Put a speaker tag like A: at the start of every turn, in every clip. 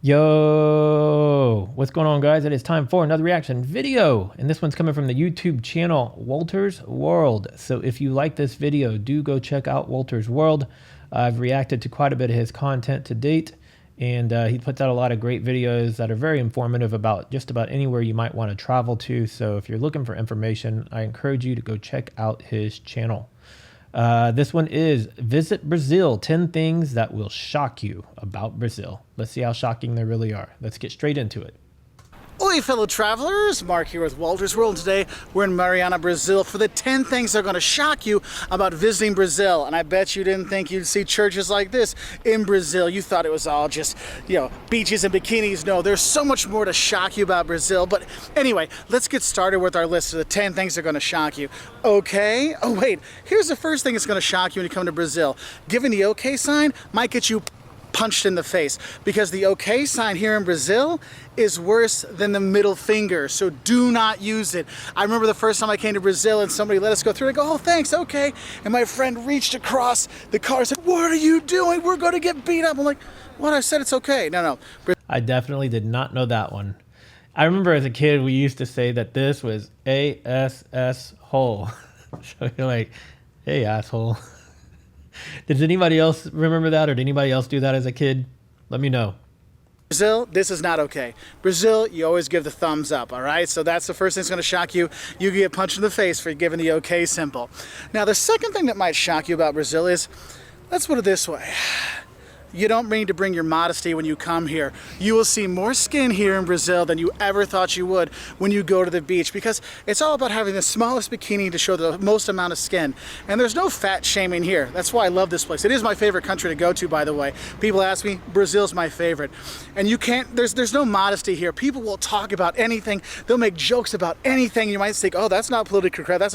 A: Yo, what's going on, guys? It is time for another reaction video, and this one's coming from the YouTube channel Walter's World. So if you like this video, do go check out Walter's World. I've reacted to quite a bit of his content to date, and he puts out a lot of great videos that are very informative about just about anywhere you might want to travel to. So if you're looking for information, I encourage you to go check out his channel. This one is Visit Brazil, 10 things that will shock you about Brazil. Let's see how shocking they really are. Let's get straight into it.
B: Oi, fellow travelers, Mark here with Walter's World. Today we're in Mariana, Brazil for the 10 things that are going to shock you about visiting Brazil. And I bet you didn't think you'd see churches like this in Brazil. You thought it was all just, beaches and bikinis. No, there's so much more to shock you about Brazil. But anyway, let's get started with our list of the 10 things that are going to shock you. Okay? Oh wait, here's the first thing that's going to shock you when you come to Brazil. Giving the okay sign might get you punched in the face, because the okay sign here in Brazil is worse than the middle finger, so do not use it. I remember the first time I came to Brazil and somebody let us go through. I go, oh thanks, okay, and my friend reached across the car and said, what are you doing? We're going to get beat up. I'm like, what? I said it's okay. No.
A: I definitely did not know that one. I remember as a kid we used to say that this was ASS hole. So you're like, hey asshole. Does anybody else remember that, or did anybody else do that as a kid? Let me know.
B: Brazil, this is not okay. Brazil, you always give the thumbs up, all right? So that's the first thing that's going to shock you. You get punched in the face for giving the okay symbol. Now, the second thing that might shock you about Brazil is, let's put it this way. You don't need to bring your modesty when you come here. You will see more skin here in Brazil than you ever thought you would when you go to the beach, because it's all about having the smallest bikini to show the most amount of skin. And there's no fat shaming here. That's why I love this place. It is my favorite country to go to, by the way. People ask me, Brazil's my favorite. And you can't, there's no modesty here. People will talk about anything. They'll make jokes about anything. You might think, oh, that's not politically correct.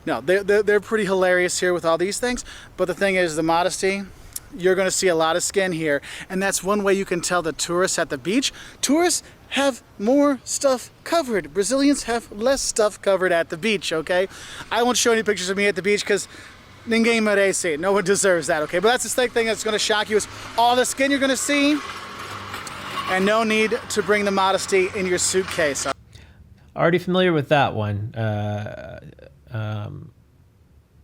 B: No, they're pretty hilarious here with all these things. But the thing is, the modesty, you're going to see a lot of skin here, and that's one way you can tell the tourists at the beach. Tourists have more stuff covered. Brazilians have less stuff covered at the beach, okay? I won't show any pictures of me at the beach because ninguém merece. No one deserves that, okay? But that's the second thing that's going to shock you, is all the skin you're going to see, and no need to bring the modesty in your suitcase.
A: Already familiar with that one.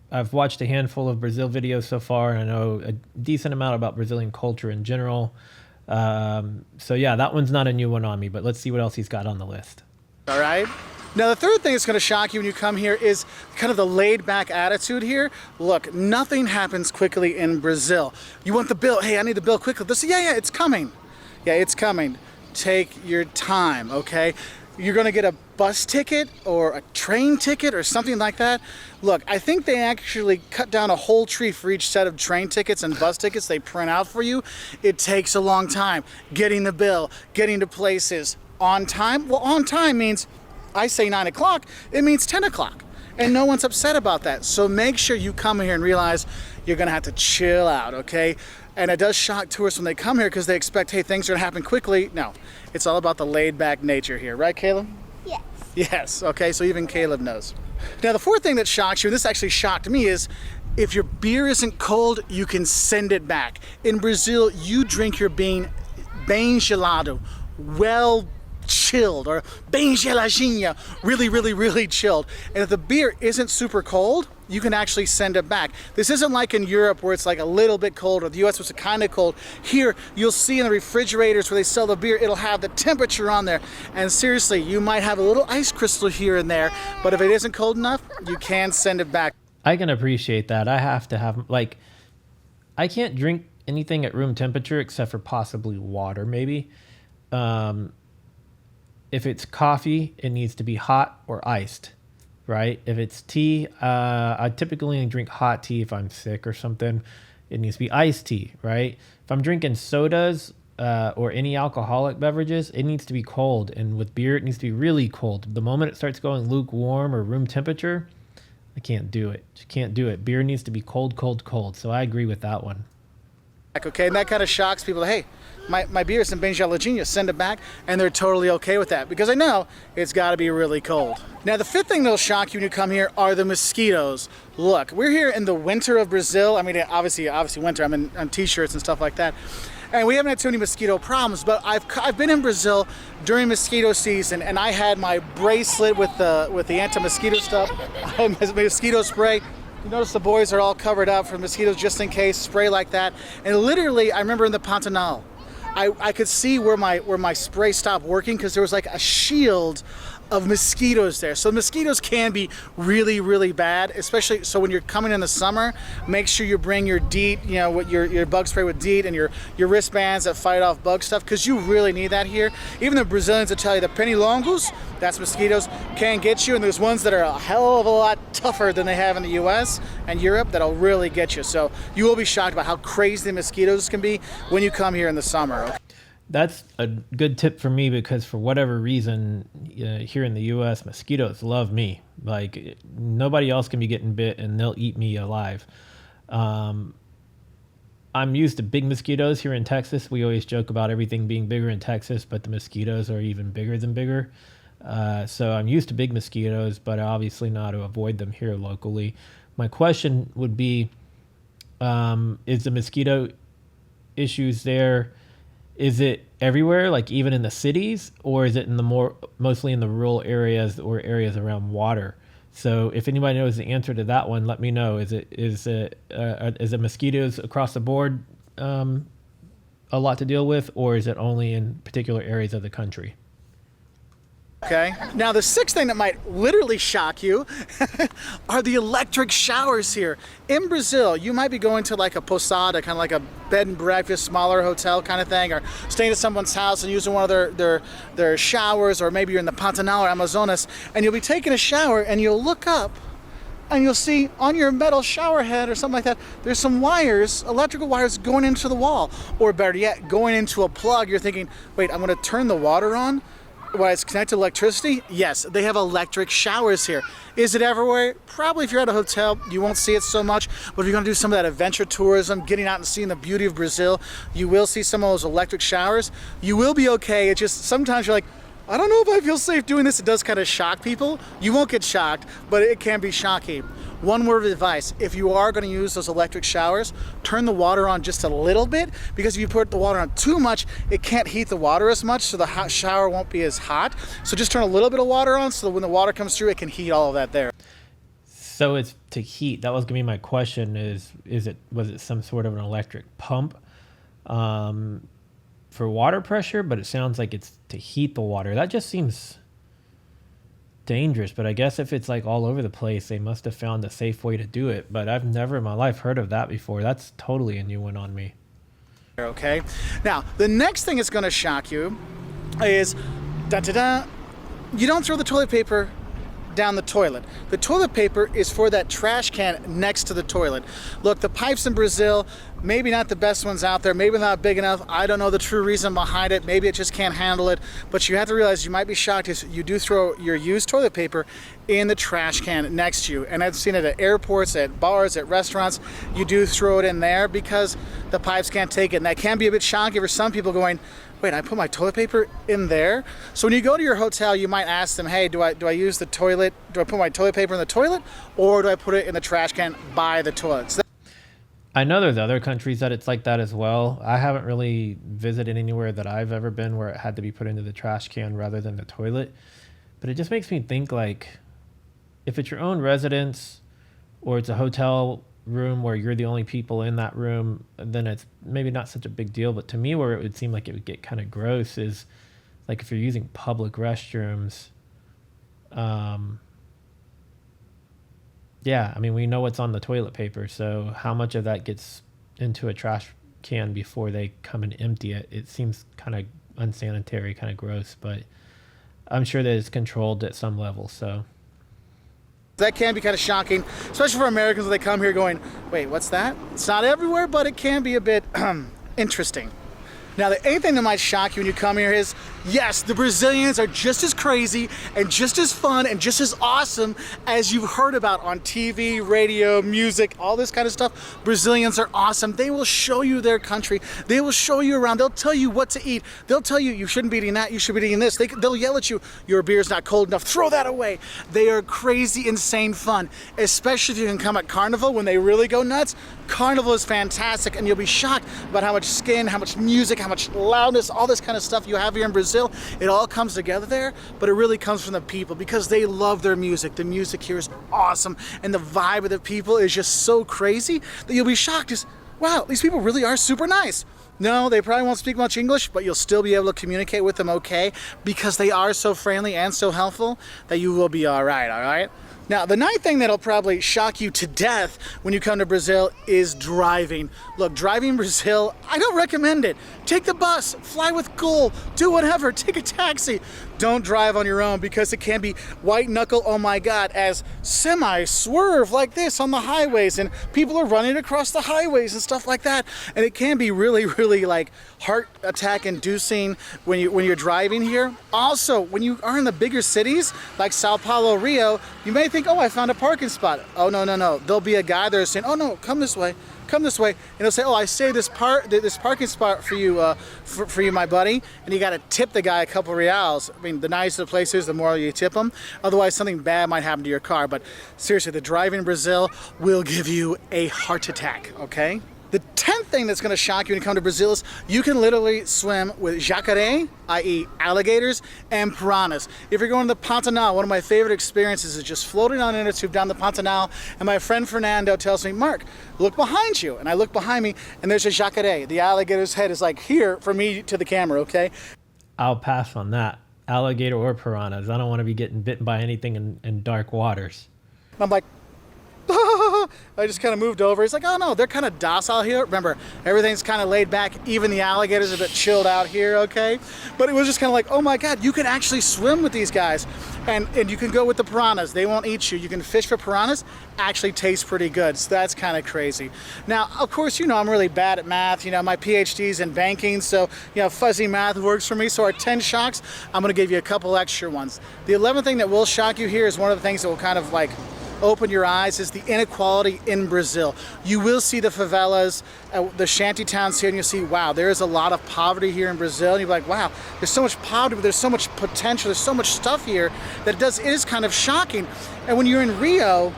A: I've watched a handful of Brazil videos so far, and I know a decent amount about Brazilian culture in general. So yeah, that one's not a new one on me, but let's see what else he's got on the list.
B: All right. Now, the third thing that's going to shock you when you come here is kind of the laid-back attitude here. Look, nothing happens quickly in Brazil. You want the bill? Hey, I need the bill quickly. They'll say, yeah, it's coming. Yeah, it's coming. Take your time, okay? You're going to get a bus ticket or a train ticket or something like that. Look, I think they actually cut down a whole tree for each set of train tickets and bus tickets they print out for you. It takes a long time getting the bill, getting to places on time. Well, on time means, I say 9 o'clock, it means 10 o'clock. And no one's upset about that. So make sure you come here and realize you're going to have to chill out, okay? And it does shock tourists when they come here because they expect, hey, things are going to happen quickly. No, it's all about the laid-back nature here. Right, Caleb?
C: Yes.
B: Yes, okay, so even Caleb knows. Now, the fourth thing that shocks you, and this actually shocked me, is if your beer isn't cold, you can send it back. In Brazil, you drink your bean bem gelado, well chilled, or bem geladinha, really chilled. And if the beer isn't super cold, you can actually send it back. This isn't like in Europe where it's like a little bit cold, or the US was kind of cold. Here, you'll see in the refrigerators where they sell the beer, it'll have the temperature on there. And seriously, you might have a little ice crystal here and there, but if it isn't cold enough, you can send it back.
A: I can appreciate that. I have to have, like, I can't drink anything at room temperature except for possibly water, maybe. If it's coffee, it needs to be hot or iced, right? If it's tea, I typically only drink hot tea if I'm sick or something. It needs to be iced tea, right? If I'm drinking sodas or any alcoholic beverages, it needs to be cold. And with beer, it needs to be really cold. The moment it starts going lukewarm or room temperature, I can't do it. Just can't do it. Beer needs to be cold. So I agree with that one.
B: Okay, and that kind of shocks people. Hey, my beer is in bem geladinha, send it back, and they're totally okay with that because I know it's got to be really cold. Now, the fifth thing that'll shock you when you come here are the mosquitoes. Look, we're here in the winter of Brazil. I mean, obviously winter. I'm in t-shirts and stuff like that. And we haven't had too many mosquito problems, but I've been in Brazil during mosquito season, and I had my bracelet with the anti-mosquito stuff, mosquito spray. You notice the boys are all covered up for mosquitoes just in case, spray like that. And literally, I remember in the Pantanal, I could see where my spray stopped working because there was like a shield of mosquitoes there. So mosquitoes can be really, really bad, especially so when you're coming in the summer. Make sure you bring your DEET, you know, with your bug spray with DEET and your wristbands that fight off bug stuff, because you really need that here. Even the Brazilians will tell you the pernilongos, that's mosquitoes, can get you, and there's ones that are a hell of a lot tougher than they have in the US and Europe that'll really get you. So you will be shocked about how crazy the mosquitoes can be when you come here in the summer. Okay?
A: That's a good tip for me because for whatever reason, here in the U.S., mosquitoes love me. Like nobody else can be getting bit and they'll eat me alive. I'm used to big mosquitoes here in Texas. We always joke about everything being bigger in Texas, but the mosquitoes are even bigger than bigger. So I'm used to big mosquitoes, but I obviously know how to avoid them here locally. My question would be, is the mosquito issues there, is it everywhere, like even in the cities, or is it in the mostly in the rural areas or areas around water? So if anybody knows the answer to that one, let me know. Is it mosquitoes across the board a lot to deal with, or is it only in particular areas of the country?
B: Okay. Now the sixth thing that might literally shock you are the electric showers here. In Brazil, you might be going to like a posada, kind of like a bed and breakfast, smaller hotel kind of thing, or staying at someone's house and using one of their showers, or maybe you're in the Pantanal or Amazonas, and you'll be taking a shower and you'll look up and you'll see on your metal shower head or something like that, there's some wires, electrical wires going into the wall, or better yet, going into a plug. You're thinking, wait, I'm going to turn the water on? Why, it's connected to electricity? Yes, they have electric showers here. Is it everywhere? Probably if you're at a hotel, you won't see it so much. But if you're going to do some of that adventure tourism, getting out and seeing the beauty of Brazil, you will see some of those electric showers. You will be okay. It's just sometimes you're like, I don't know if I feel safe doing this. It does kind of shock people. You won't get shocked, but it can be shocking. One word of advice, if you are going to use those electric showers, turn the water on just a little bit, because if you put the water on too much, it can't heat the water as much, so the hot shower won't be as hot. So just turn a little bit of water on so that when the water comes through, it can heat all of that there.
A: So it's to heat. That was going to be my question was it some sort of an electric pump for water pressure? But it sounds like it's to heat the water. That just seems dangerous, but I guess if it's like all over the place, they must have found a safe way to do it. But I've never in my life heard of that before. That's totally a new one on me.
B: Okay, now the next thing that's going to shock you is you don't throw the toilet paper down the toilet. The toilet paper is for that trash can next to the toilet. Look, the pipes in Brazil, maybe not the best ones out there, maybe not big enough. I don't know the true reason behind it. Maybe it just can't handle it. But you have to realize, you might be shocked if you do throw your used toilet paper in the trash can next to you. And I've seen it at airports, at bars, at restaurants. You do throw it in there because the pipes can't take it. And that can be a bit shocking for some people, going, wait, I put my toilet paper in there? So when you go to your hotel, you might ask them, hey, do I use the toilet? Do I put my toilet paper in the toilet, or do I put it in the trash can by the toilet? So
A: I know there's other countries that it's like that as well. I haven't really visited anywhere that I've ever been where it had to be put into the trash can rather than the toilet. But it just makes me think, like, if it's your own residence or it's a hotel room where you're the only people in that room, then it's maybe not such a big deal. But to me, where it would seem like it would get kind of gross is like if you're using public restrooms. Yeah, I mean, we know what's on the toilet paper, so how much of that gets into a trash can before they come and empty it? It seems kind of unsanitary, kind of gross, but I'm sure that it's controlled at some level. So
B: that can be kind of shocking, especially for Americans when they come here going, wait, what's that? It's not everywhere, but it can be a bit interesting. Now, the eighth thing that might shock you when you come here is, yes, the Brazilians are just as crazy and just as fun and just as awesome as you've heard about on TV, radio, music, all this kind of stuff. Brazilians are awesome. They will show you their country. They will show you around. They'll tell you what to eat. They'll tell you you shouldn't be eating that, you should be eating this. They'll yell at you, your beer's not cold enough, throw that away. They are crazy, insane fun, especially if you can come at Carnival when they really go nuts. Carnival is fantastic, and you'll be shocked about how much skin, how much music, how much loudness, all this kind of stuff you have here in Brazil. It all comes together there, but it really comes from the people because they love their music. The music here is awesome, and the vibe of the people is just so crazy that you'll be shocked. Just, wow, these people really are super nice. No, they probably won't speak much English, but you'll still be able to communicate with them okay because they are so friendly and so helpful that you will be all right? Now, the ninth thing that'll probably shock you to death when you come to Brazil is driving. Look, driving in Brazil, I don't recommend it. Take the bus, fly with Gol, do whatever, take a taxi. Don't drive on your own because it can be white knuckle, oh my God, as semis swerve like this on the highways and people are running across the highways and stuff like that. And it can be really, really like heart attack inducing when you're driving here. Also, when you are in the bigger cities like Sao Paulo, Rio, you may think, oh, I found a parking spot. Oh, no. There'll be a guy there saying, oh no, come this way. And he'll say, oh, I saved this parking spot for you, for you, my buddy. And you got to tip the guy a couple reals. I mean, the nicer the place is, the more you tip them. Otherwise, something bad might happen to your car. But seriously, the driving in Brazil will give you a heart attack, okay? The 10th thing that's going to shock you when you come to Brazil is you can literally swim with jacaré, i.e. alligators, and piranhas. If you're going to the Pantanal, one of my favorite experiences is just floating on an inner tube down the Pantanal, and my friend Fernando tells me, Mark, look behind you. And I look behind me, and there's a jacaré. The alligator's head is like here for me to the camera, okay?
A: I'll pass on that. Alligator or piranhas. I don't want to be getting bitten by anything in dark waters.
B: I'm like, I just kind of moved over. He's like, oh no, they're kind of docile here. Remember, everything's kind of laid back. Even the alligators are a bit chilled out here, okay? But it was just kind of like, oh my God, you can actually swim with these guys. And you can go with the piranhas. They won't eat you. You can fish for piranhas. Actually tastes pretty good. So that's kind of crazy. Now, of course, I'm really bad at math. My PhD's in banking. So, fuzzy math works for me. So our 10 shocks, I'm going to give you a couple extra ones. The 11th thing that will shock you here is one of the things that will kind of like open your eyes is the inequality in Brazil. You will see the favelas, the shanty towns here, and you'll see, wow, there is a lot of poverty here in Brazil. And you'll be like, wow, there's so much poverty, but there's so much potential, there's so much stuff here that it is kind of shocking. And when you're in Rio,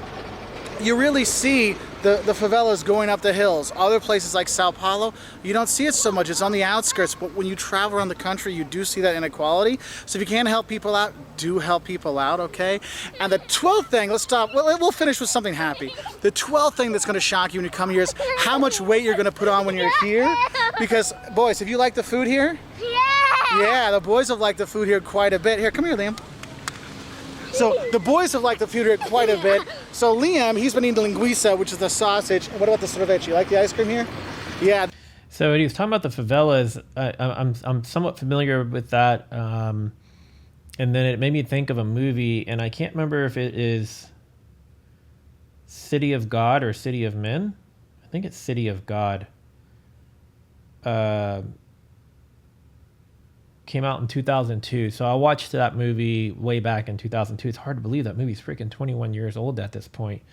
B: you really see the favelas going up the hills. Other places like Sao Paulo, you don't see it so much. It's on the outskirts, but when you travel around the country, you do see that inequality. So if you can't help people out, do help people out, okay? And the 12th thing, let's stop. Well, we'll finish with something happy. The 12th thing that's going to shock you when you come here is how much weight you're going to put on when you're here. Because, boys, if you like the food here, yeah, the boys have liked the food here quite a bit. Here, come here, Liam. So the boys have liked the food here quite a bit. So Liam, he's been eating the linguiça, which is the sausage. And what about the sorvete? You like the ice cream here? Yeah.
A: So when he was talking about the favelas, I'm somewhat familiar with that. And then it made me think of a movie, and I can't remember if it is City of God or City of Men. I think it's City of God. Came out in 2002. So I watched that movie way back in 2002. It's hard to believe that movie's freaking 21 years old at this point.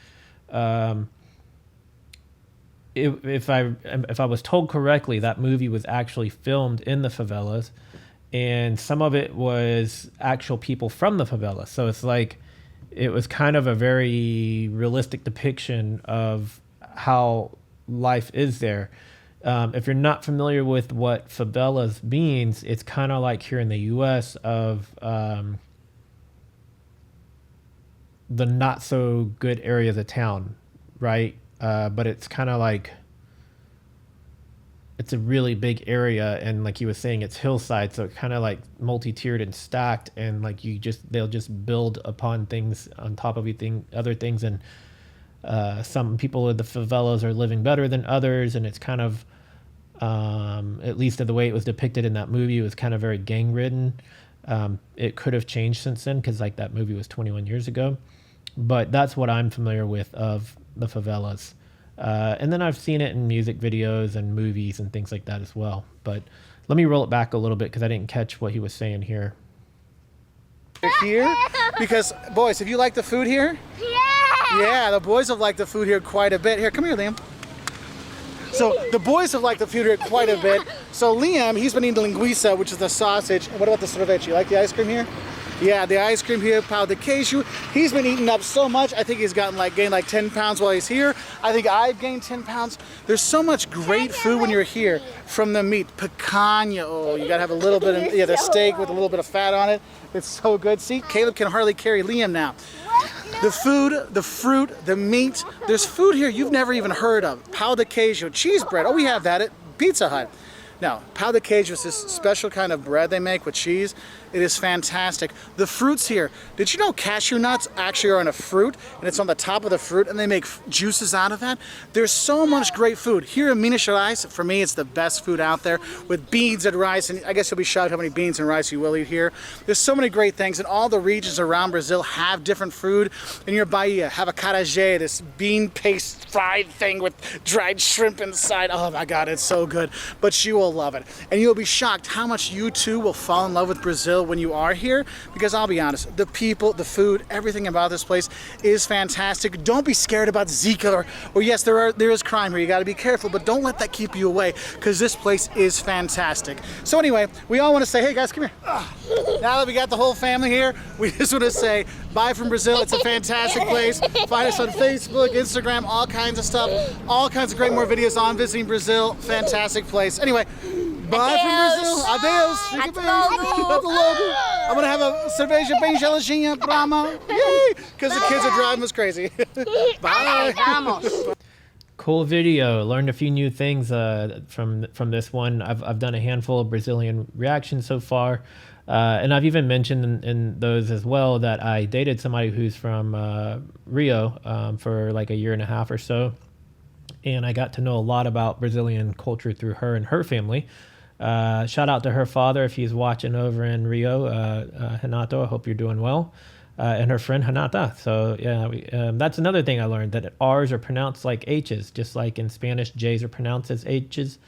A: If I was told correctly, that movie was actually filmed in the favelas, and some of it was actual people from the favelas. So it's like it was kind of a very realistic depiction of how life is there. If you're not familiar with what favelas means, it's kind of like here in the U.S. of the not so good areas of town, right? But it's kind of like it's a really big area, and like you were saying, it's hillside, so it's kind of like multi-tiered and stacked, and like they'll just build upon things on top of other things, and some people in the favelas are living better than others, and it's kind of at least the way it was depicted in that movie, it was kind of very gang ridden. It could have changed since then, because like that movie was 21 years ago, but that's what I'm familiar with of the favelas. And then I've seen it in music videos and movies and things like that as well. But Let me roll it back a little bit because I didn't catch what he was saying here.
B: Here, because boys, if you like the food here, yeah, the boys have liked the food here quite a bit. Here, come here, Liam. So the boys have liked the food here quite a bit. So Liam, he's been eating the linguiça, which is the sausage. And what about the sorvete? You like the ice cream here? Yeah, the ice cream here, pão de queijo. He's been eating up so much. I think he's gained like 10 pounds while he's here. I think I've gained 10 pounds. There's so much great food when you're here. From the meat, picanha. Oh, you gotta have a little bit of, the steak with a little bit of fat on it. It's so good. See, Caleb can hardly carry Liam now. The food, the fruit, the meat. There's food here you've never even heard of. Pão de queijo, cheese bread. Oh, we have that at Pizza Hut. Now, pão de queijo is this special kind of bread they make with cheese. It is fantastic. The fruits here, did you know cashew nuts actually are on a fruit, and it's on the top of the fruit, and they make juices out of that? There's so much great food. Here in Minas Gerais, for me, it's the best food out there, with beans and rice, and I guess you'll be shocked how many beans and rice you will eat here. There's so many great things, and all the regions around Brazil have different food. In your Bahia, have a acarajé, this bean paste fried thing with dried shrimp inside. Oh my God, it's so good. But you will love it. And you'll be shocked how much you too will fall in love with Brazil when you are here, because I'll be honest, the people, the food, everything about this place is fantastic. Don't be scared about Zika or yes, there is crime here. You got to be careful, but don't let that keep you away, because this place is fantastic. So anyway, we all want to say, hey guys, come here. Now that we got the whole family here, we just want to say bye from Brazil. It's a fantastic place. Find us on Facebook, Instagram, all kinds of stuff, all kinds of great more videos on visiting Brazil. Fantastic place. Anyway, bye from Brazil. Adeus. Fica bem. I'm going to have a cerveja bem geladinha, Brahma. Yay! Because the kids are driving us crazy. Bye.
A: Cool video. Learned a few new things from this one. I've done a handful of Brazilian reactions so far. And I've even mentioned in those as well that I dated somebody who's from Rio for like a year and a half or so. And I got to know a lot about Brazilian culture through her and her family. Shout out to her father if he's watching over in Rio, Renato. I hope you're doing well. And her friend Renata. So yeah, that's another thing I learned, that R's are pronounced like H's, just like in Spanish J's are pronounced as H's.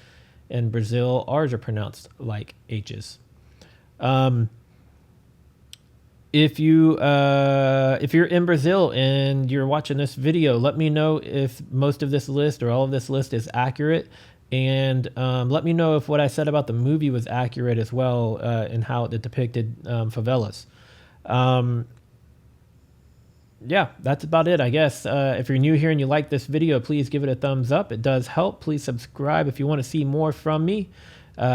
A: In Brazil, R's are pronounced like H's. If you're in Brazil and you're watching this video, let me know if most of this list or all of this list is accurate, and let me know if what I said about the movie was accurate as well, and how it depicted favelas. Yeah, that's about it, I guess. If you're new here and you like this video, please give it a thumbs up. It does help. Please subscribe if you want to see more from me.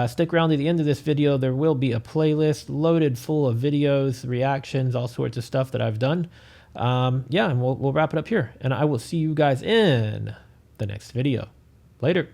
A: Stick around to the end of this video. There will be a playlist loaded full of videos, reactions, all sorts of stuff that I've done. Yeah, and we'll wrap it up here. And I will see you guys in the next video. Later.